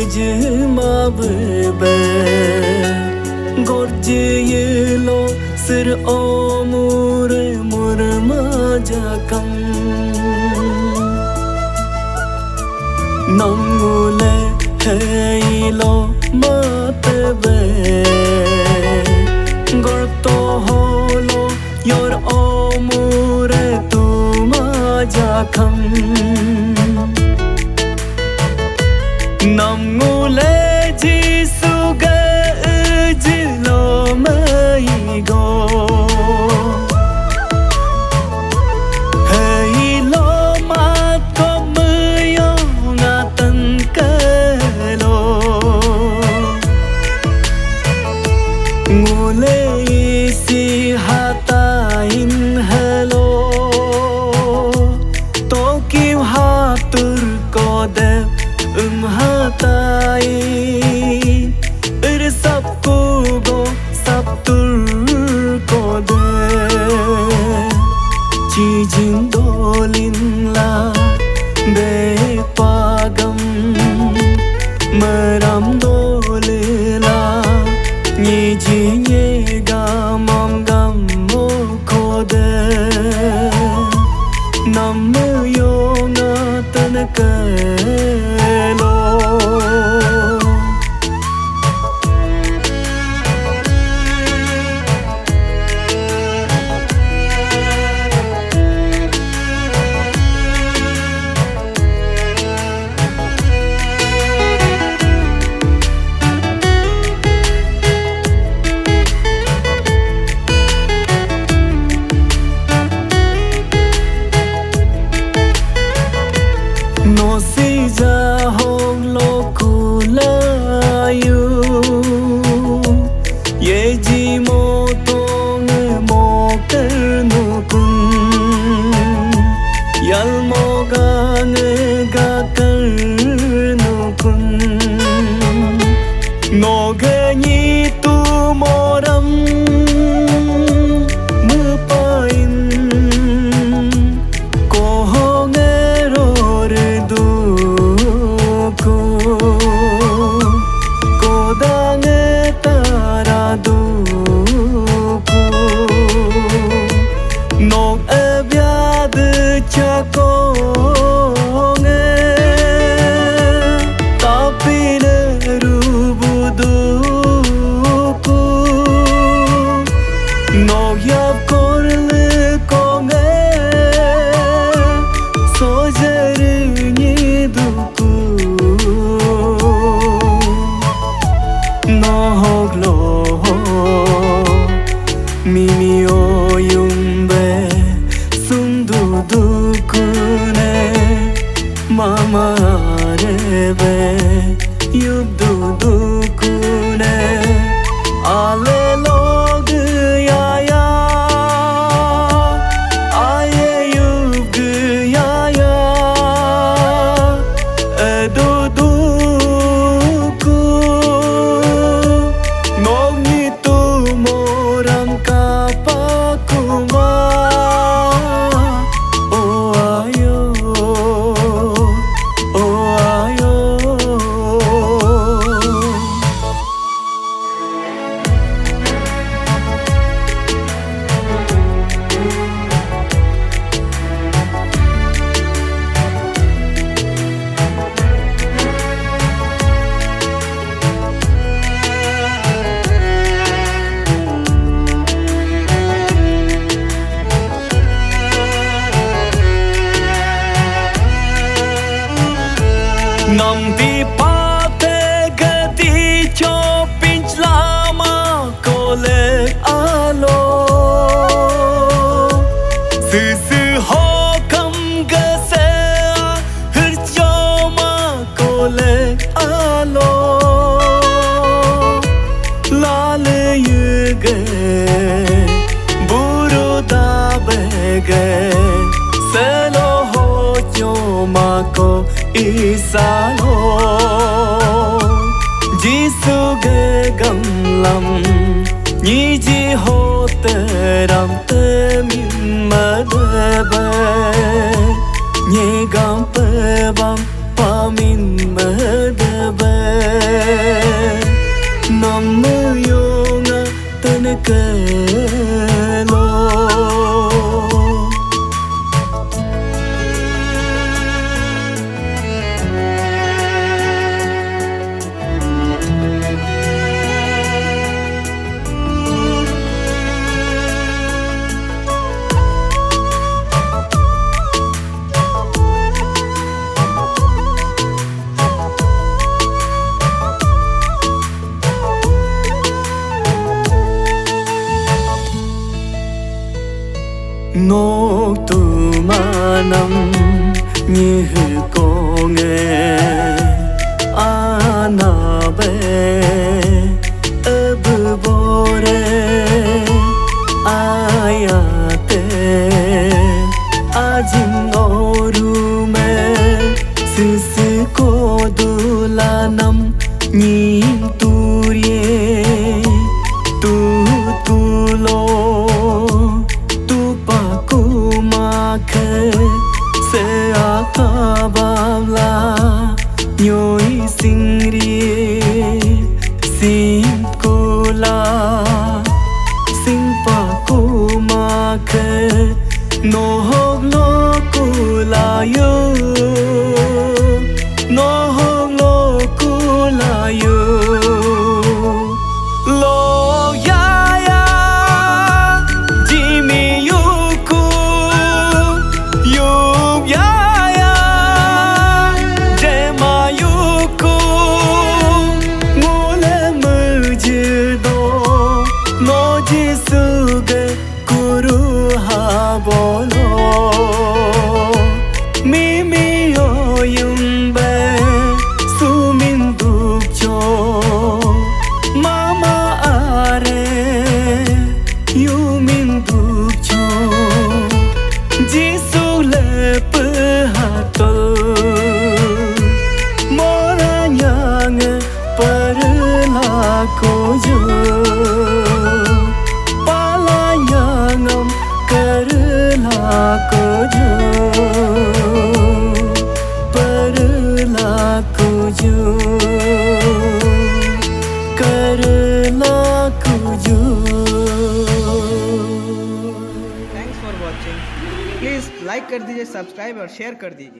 ma bube gorje yelo sir omure murma jakam namule heilo matbe gorto holo yor omure tuma jakam namule jisuga jilo mai go hey lo ma ko myo nga tan kalo ngule si hatain hello to kim hatur ko de hatai sab ko go sab tur ko de chi jing dolin la be pagam maram dole la ni ji nye ga mam gam mo ko de nam yo na tan ka no si ja hong lo kulayu ye ji mo tong mo kar no kun yal mo ga kar no kun no ga ni tu moram mu pain ko hong mama rebe yubdu dukune ale log ya aye yub ya edu duku nogni tu moram kapakuma nam ti pa te gati cho pinch lama kole alo su ho kam ga se hir cho ma kole alo lal yu ge buru da be ge selo ho cho ma ko isalo jisu ge gam lam ni ji ho te ram te min ma de be ni gam pe bam pa min ma de be nam như cô nghe anabe अब बोरे आयाते आजिंगोरू में सिसको दुलानम नीम तुरिये तू तुलो तू पाकू माखे से आकाबाला न्योई सिंगरिये Simkula Simpa kumake Nohog lo kula yo Nohog lo kula yo Lo ya ya Jimmy yuku Yuk ya ya Jema yuku Jisuge kuru habolo Mimi oyumbe sumindukcho Mama are yumindukcho Jisu lep hatol Mora nyang parlako jo thanks for watching. Please like कर दीजिए, सब्सक्राइब और शेयर कर दीजिए।